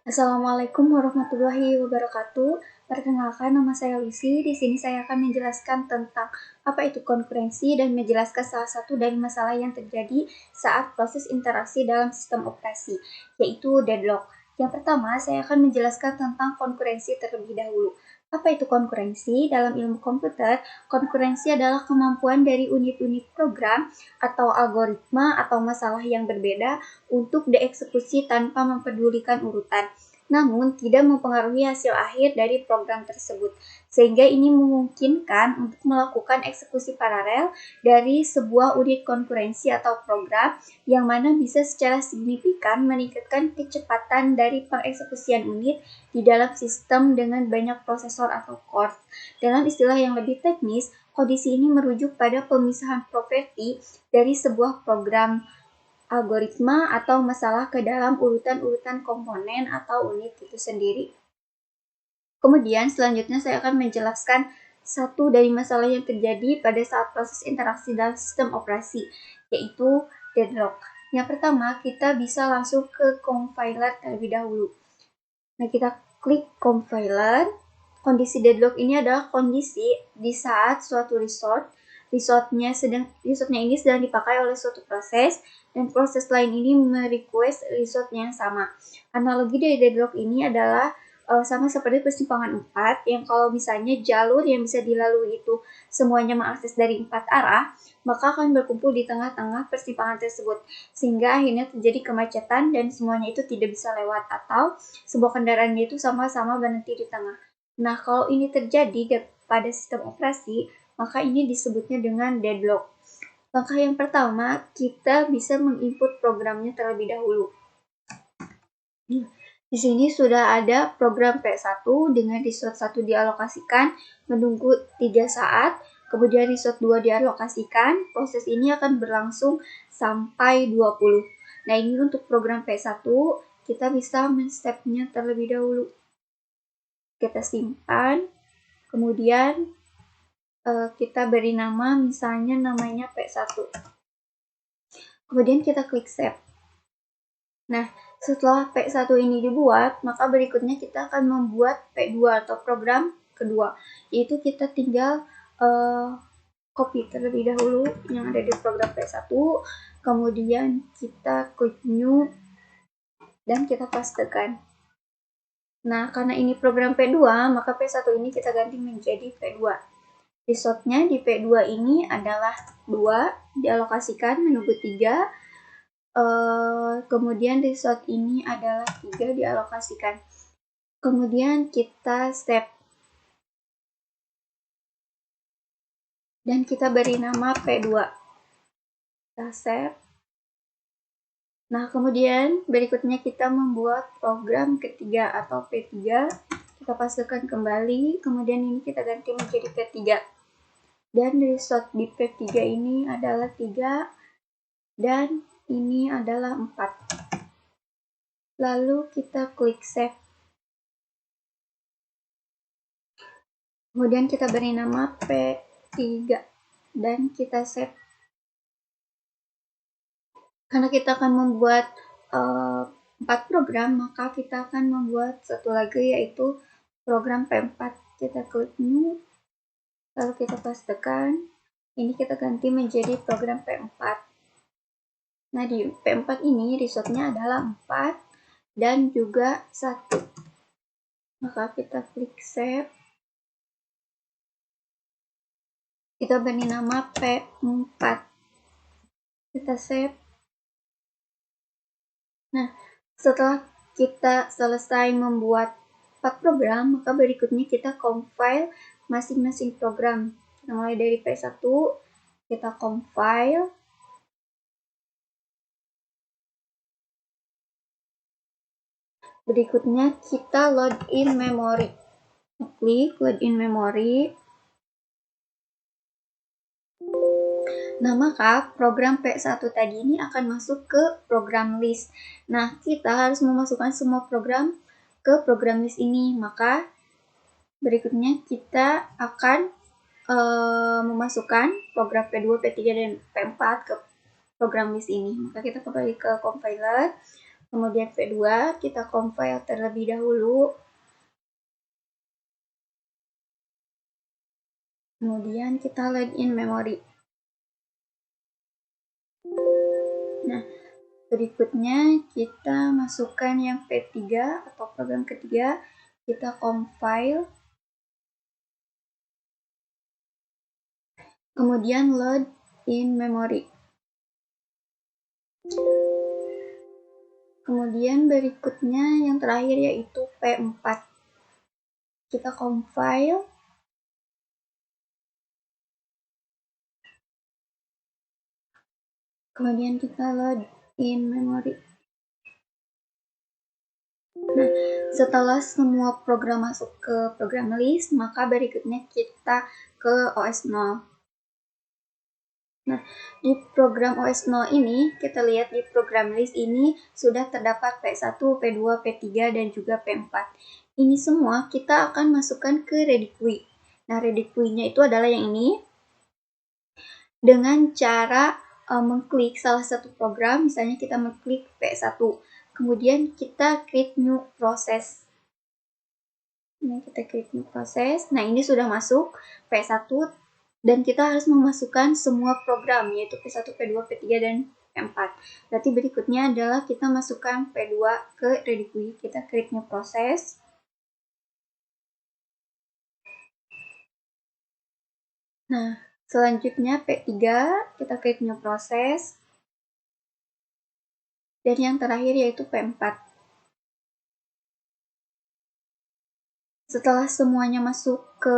Assalamualaikum warahmatullahi wabarakatuh. Perkenalkan, nama saya Lucy. Di sini saya akan menjelaskan tentang apa itu konkurensi dan menjelaskan salah satu dari masalah yang terjadi saat proses interaksi dalam sistem operasi, yaitu deadlock. Yang pertama, saya akan menjelaskan tentang konkurensi terlebih dahulu. Apa itu konkurensi? Dalam ilmu komputer, konkurensi adalah kemampuan dari unit-unit program atau algoritma atau masalah yang berbeda untuk dieksekusi tanpa mempedulikan urutan, namun tidak mempengaruhi hasil akhir dari program tersebut, sehingga ini memungkinkan untuk melakukan eksekusi paralel dari sebuah unit konkurensi atau program yang mana bisa secara signifikan meningkatkan kecepatan dari pengeksekusian unit di dalam sistem dengan banyak prosesor atau cores. Dalam istilah yang lebih teknis, kondisi ini merujuk pada pemisahan properti dari sebuah program algoritma atau masalah ke dalam urutan-urutan komponen atau unit itu sendiri. Kemudian selanjutnya saya akan menjelaskan satu dari masalah yang terjadi pada saat proses interaksi dalam sistem operasi, yaitu deadlock. Yang pertama, kita bisa langsung ke compiler terlebih dahulu. Nah, kita klik compiler. Kondisi deadlock ini adalah kondisi di saat suatu resource-nya ini sedang dipakai oleh suatu proses, dan proses lain ini merequest resource yang sama. Analogi dari deadlock ini adalah sama seperti persimpangan 4, yang kalau misalnya jalur yang bisa dilalui itu semuanya mengakses dari 4 arah, maka akan berkumpul di tengah-tengah persimpangan tersebut, sehingga akhirnya terjadi kemacetan dan semuanya itu tidak bisa lewat, atau sebuah kendaraan itu sama-sama berhenti di tengah. Nah, kalau ini terjadi pada sistem operasi, maka ini disebutnya dengan deadlock. Langkah yang pertama, kita bisa menginput programnya terlebih dahulu. Di sini sudah ada program P1 dengan resource 1 dialokasikan, menunggu 3 saat, kemudian resource 2 dialokasikan, proses ini akan berlangsung sampai 20. Nah, ini untuk program P1, kita bisa men-stepnya terlebih dahulu. Kita simpan, kemudian kita beri nama, misalnya namanya P1. Kemudian kita klik save. Nah, setelah P1 ini dibuat, maka berikutnya kita akan membuat P2 atau program kedua, yaitu kita tinggal copy terlebih dahulu yang ada di program P1, kemudian kita klik new, dan kita pastekan. Nah, karena ini program P2, maka P1 ini kita ganti menjadi P2. Resource-nya di P2 ini adalah 2, dialokasikan menunggu 3, kemudian resource ini adalah 3, dialokasikan. Kemudian kita save. Dan kita beri nama P2. Kita save. Nah, kemudian berikutnya kita membuat program ketiga atau P3. Kita pastikan kembali, kemudian ini kita ganti menjadi P3. Dan resource di P3 ini adalah 3, dan ini adalah 4. Lalu kita klik save. Kemudian kita beri nama P3 dan kita save. Karena kita akan membuat 4 program, maka kita akan membuat satu lagi, yaitu program P4. Kita klik new, lalu kita pastekan. Ini kita ganti menjadi program P4. Nah, di P4 ini resource-nya adalah 4 dan juga 1. Maka kita klik save. Kita beri nama P4. Kita save. Nah, setelah kita selesai membuat 4 program, maka berikutnya kita compile masing-masing program. Kita mulai dari P1, kita compile. Berikutnya kita load in memory. Klik load in memory. Nah, maka program P1 tadi ini akan masuk ke program list. Nah, kita harus memasukkan semua program ke program list ini. Maka berikutnya kita akan memasukkan program P2, P3, dan P4 ke program list ini. Maka kita kembali ke compiler. Kemudian V2 kita compile terlebih dahulu. Kemudian kita load in memory. Nah, berikutnya kita masukkan yang V3 atau program ketiga, kita compile. Kemudian load in memory. Kemudian berikutnya yang terakhir yaitu P4. Kita compile. Kemudian kita load in memory. Nah, setelah semua program masuk ke program list, maka berikutnya kita ke OS 0. Nah, di program OS 0 ini, kita lihat di program list ini sudah terdapat P1, P2, P3, dan juga P4. Ini semua kita akan masukkan ke ReadyQueue. Nah, ReadyQueue-nya itu adalah yang ini. Dengan cara mengklik salah satu program, misalnya kita mengklik P1. Kemudian kita create new process. Nah, kita klik new process. Nah, ini sudah masuk P1 dan kita harus memasukkan semua program yaitu P1, P2, P3 dan P4. Berarti berikutnya adalah kita masukkan P2 ke ReadyQueue. Kita klik new process. Nah, selanjutnya P3 kita klik new process. Dan yang terakhir yaitu P4. Setelah semuanya masuk ke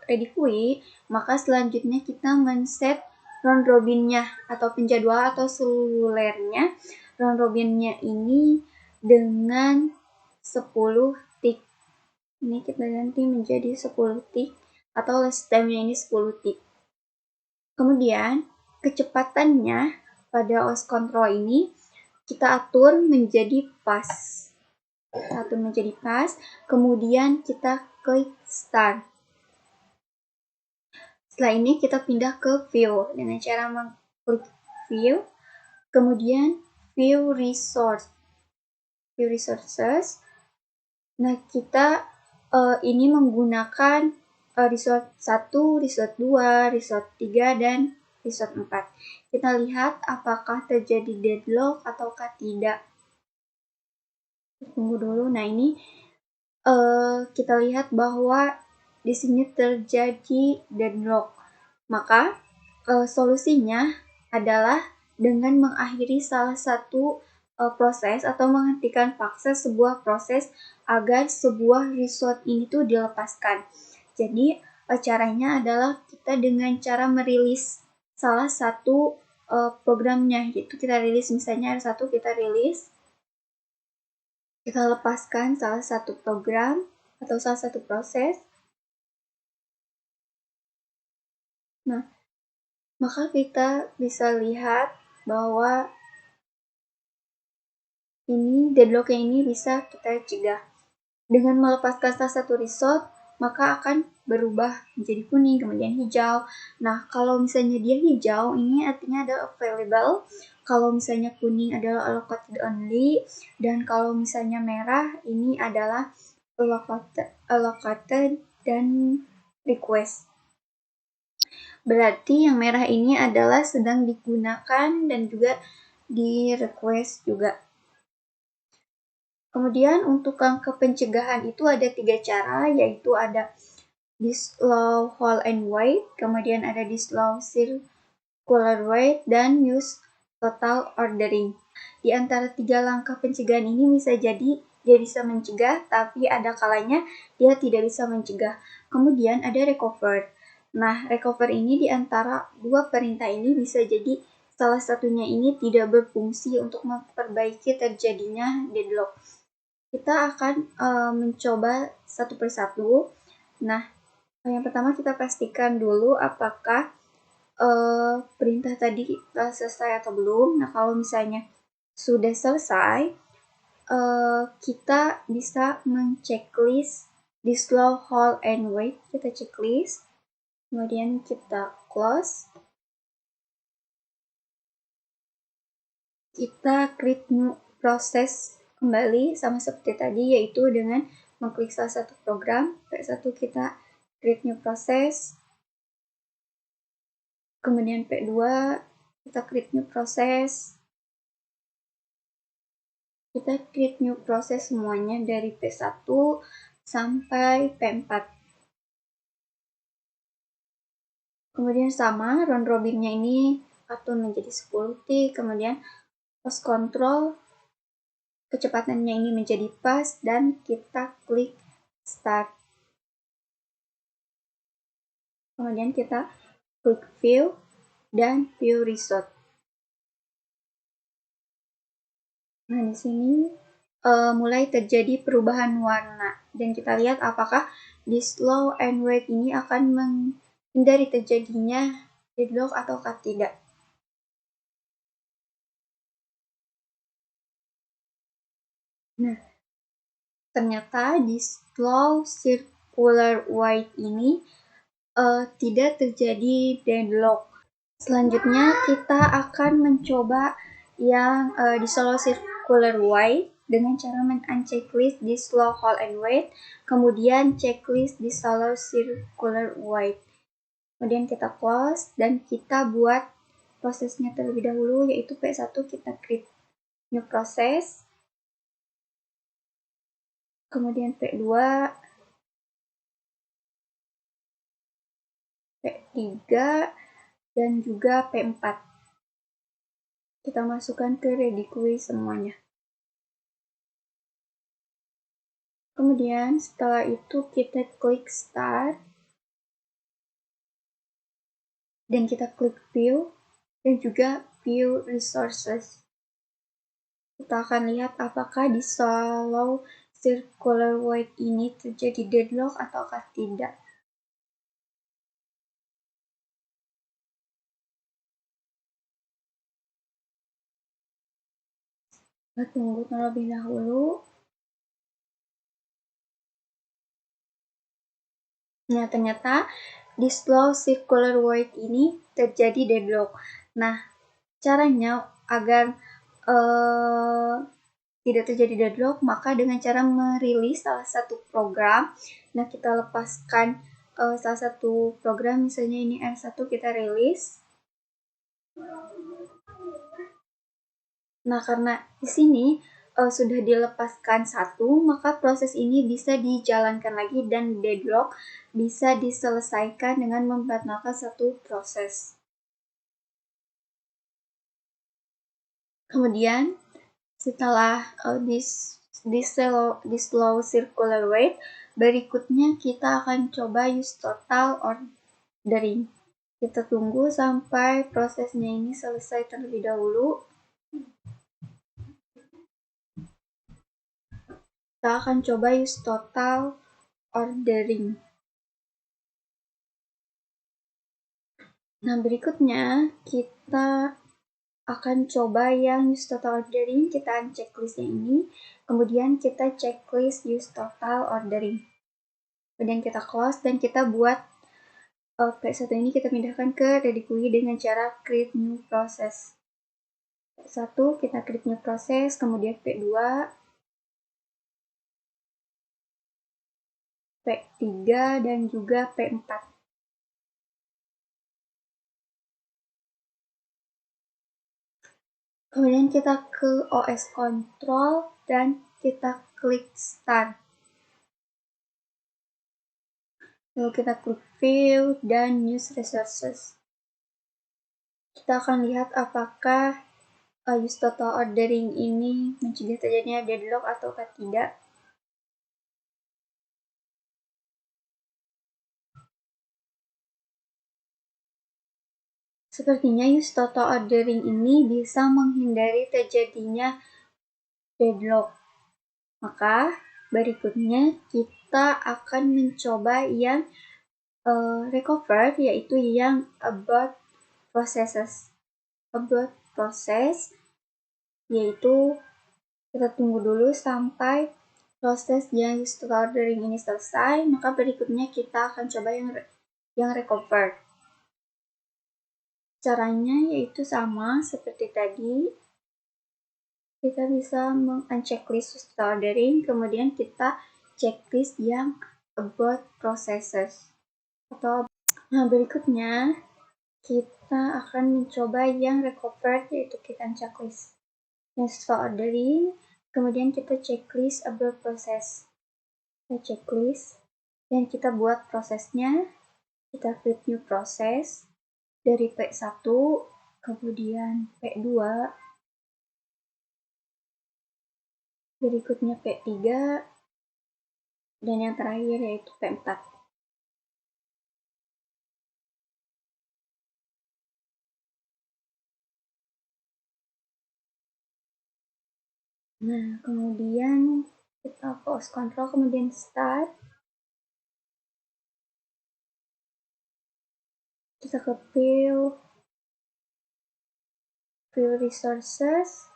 ReadyQueue, maka selanjutnya kita men-set round robinnya atau penjadwal atau selulernya. Round robinnya ini dengan 10 tick. Ini kita ganti menjadi 10 tick atau last time-nya ini 10 tick. Kemudian kecepatannya pada OS control ini kita atur menjadi fast. Kemudian kita klik start. Setelah ini kita pindah ke view dengan cara mengklik view, kemudian view resources. Nah, kita ini menggunakan resource 1, resource 2, resource 3 dan resource 4. Kita lihat apakah terjadi deadlock ataukah tidak. Tunggu dulu. Nah, ini kita lihat bahwa di sini terjadi deadlock. Maka solusinya adalah dengan mengakhiri salah satu proses atau menghentikan paksa sebuah proses agar sebuah resource ini tuh dilepaskan. Jadi caranya adalah kita dengan cara merilis salah satu programnya, gitu. Kita rilis misalnya R1, kita rilis. Kita lepaskan salah satu program atau salah satu proses. Nah, maka kita bisa lihat bahwa ini deadlock-nya ini bisa kita cegah. Dengan melepaskan salah satu resource, maka akan berubah menjadi kuning, kemudian hijau. Nah, kalau misalnya dia hijau, ini artinya ada available. Kalau misalnya kuning adalah allocated only, dan kalau misalnya merah, ini adalah allocated dan request. Berarti yang merah ini adalah sedang digunakan dan juga di request juga. Kemudian untuk langkah pencegahan itu ada 3 cara, yaitu ada disallow hold and wait, kemudian ada disallow circular wait, dan use total ordering. Di antara 3 langkah pencegahan ini bisa jadi dia bisa mencegah, tapi ada kalanya dia tidak bisa mencegah. Kemudian ada recover. Nah, recover ini di antara 2 perintah ini bisa jadi salah satunya ini tidak berfungsi untuk memperbaiki terjadinya deadlock. Kita akan mencoba satu persatu. Nah, yang pertama kita pastikan dulu apakah perintah tadi telah selesai atau belum. Nah, kalau misalnya sudah selesai, kita bisa men-checklist disallow hold and wait. Kita checklist, kemudian kita close. Kita create new proses kembali sama seperti tadi, yaitu dengan mengklik salah satu program. P1 kita create new process, kemudian P2 kita create new process, kita create new process semuanya dari P1 sampai P4. Kemudian sama, round robinnya ini atur menjadi 10 tick, kemudian post control, kecepatannya ini menjadi pas, dan kita klik start. Kemudian kita klik view dan view result. Nah, di sini mulai terjadi perubahan warna, dan kita lihat apakah di slow and wait ini akan menghindari terjadinya deadlock ataukah tidak. Nah, ternyata di slow circular wait ini tidak terjadi deadlock. Selanjutnya kita akan mencoba yang di slow circular wait dengan cara men-unchecklist di slow hold and wait, kemudian checklist di slow circular wait. Kemudian kita close dan kita buat prosesnya terlebih dahulu, yaitu P1 kita create new process, kemudian P2, P3, dan juga P4. Kita masukkan ke ready queue semuanya. Kemudian setelah itu kita klik start, dan kita klik view, dan juga view resources. Kita akan lihat apakah di slow circular wait ini terjadi deadlock ataukah tidak. Kita tunggu terlebih dahulu. Nah, ternyata di slow circular wait ini terjadi deadlock. Nah, caranya agar tidak terjadi deadlock, maka dengan cara merilis salah satu program. Nah, kita lepaskan salah satu program, misalnya ini R1 kita rilis. Nah, karena di sini sudah dilepaskan satu, maka proses ini bisa dijalankan lagi dan deadlock bisa diselesaikan dengan membatalkan satu proses. Kemudian setelah di slow circular wait, berikutnya kita akan coba use total ordering. Kita tunggu sampai prosesnya ini selesai terlebih dahulu. Kita akan coba use total ordering. Nah, berikutnya kita akan coba yang use total ordering, kita unchecklist yang ini, kemudian kita checklist use total ordering. Kemudian kita close dan kita buat P1 ini kita pindahkan ke ready queue dengan cara create new process. P1 kita create new process, kemudian P2, P3, dan juga P4. Kemudian kita ke OS Control dan kita klik Start. Lalu kita klik View dan Use Resources. Kita akan lihat apakah use total ordering ini mencegah terjadinya deadlock ataukah tidak. Sepertinya use total ordering ini bisa menghindari terjadinya deadlock. Maka berikutnya kita akan mencoba yang recover, yaitu yang about processes. About process, yaitu kita tunggu dulu sampai proses yang use total ordering ini selesai, maka berikutnya kita akan coba yang recover. Caranya yaitu sama seperti tadi. kita bisa meng-unchecklist setelah ordering, kemudian kita checklist yang about processes. Nah, berikutnya kita akan mencoba yang recovered, yaitu kita checklist. Nah, setelah ordering, kemudian kita checklist about process. Kita checklist dan kita buat prosesnya. Kita create new process dari P1, kemudian P2, berikutnya P3, dan yang terakhir yaitu P4. Nah, kemudian kita pause control, kemudian start. Kita ke view resources.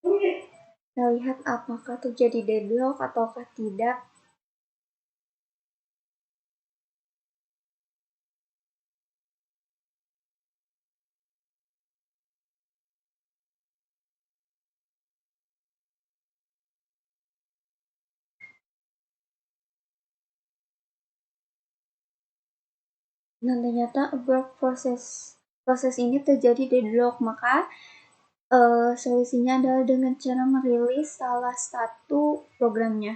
Kita lihat apakah terjadi deadlock ataukah tidak. Nah, ternyata proses ini terjadi deadlock, maka solusinya adalah dengan cara merilis salah satu programnya.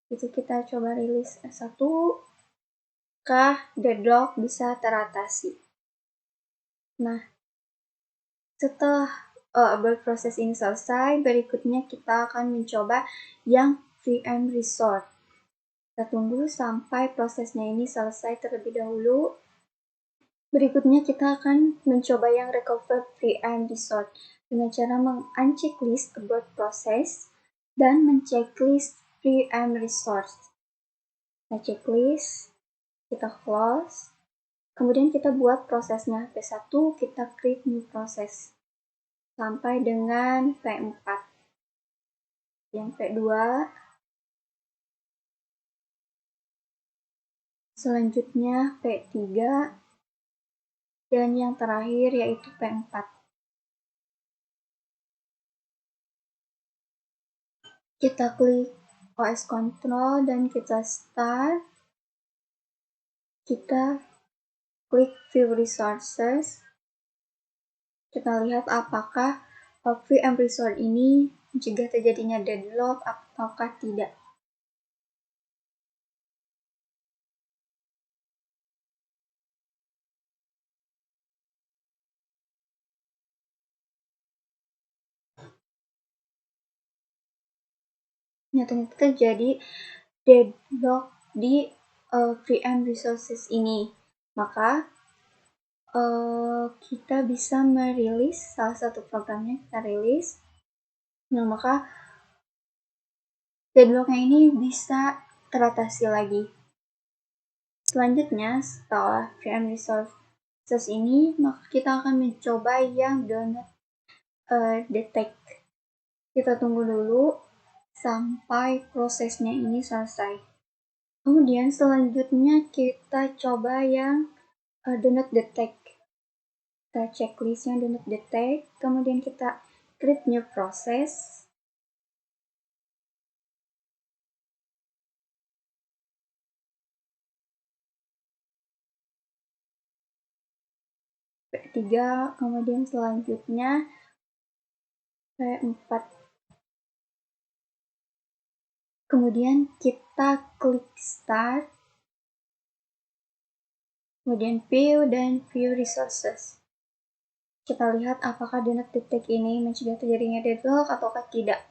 Itu kita coba rilis S1, kah deadlock bisa teratasi. Nah, setelah proses ini selesai, berikutnya kita akan mencoba yang VM Resort. Kita tunggu sampai prosesnya ini selesai terlebih dahulu. Berikutnya kita akan mencoba yang recover VM Resort dengan cara meng-unchecklist about process dan men-checklist VM Resort. Kita checklist, kita close, kemudian kita buat prosesnya. P1 kita create new process sampai dengan P4. Yang P2, selanjutnya P3, dan yang terakhir yaitu P4. Kita klik OS Control dan kita start. Kita klik View Resources. Kita lihat apakah VM Resort ini mencegah terjadinya deadlock ataukah tidak. Ternyata terjadi deadlock di VM Resources ini. Maka kita bisa merilis salah satu programnya, kita rilis. Nah, maka deadlocknya ini bisa teratasi lagi. Selanjutnya, setelah VM Resources ini, maka kita akan mencoba yang donut detect. Kita tunggu dulu sampai prosesnya ini selesai. Kemudian selanjutnya kita coba yang donut detect. Kita checklist yang donut detect, kemudian kita create new process. P3, kemudian selanjutnya P4. Kemudian kita klik start, kemudian view dan view resources. Kita lihat apakah donut detect ini mencegah terjadinya deadlock ataukah tidak.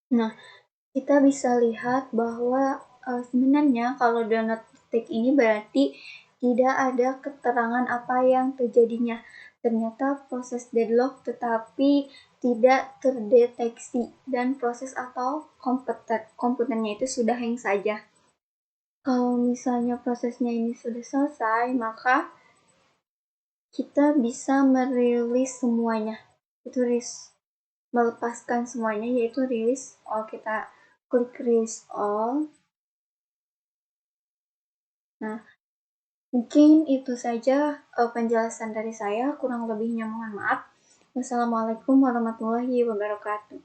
Nah, kita bisa lihat bahwa sebenarnya kalau donut detect ini berarti tidak ada keterangan apa yang terjadinya. Ternyata proses deadlock tetapi tidak terdeteksi dan proses atau komputernya itu sudah hang saja. Kalau misalnya prosesnya ini sudah selesai, maka kita bisa merilis semuanya. itu melepaskan semuanya, yaitu release all. Kita klik release all. Nah, mungkin itu saja penjelasan dari saya, kurang lebihnya mohon maaf. Wassalamualaikum warahmatullahi wabarakatuh.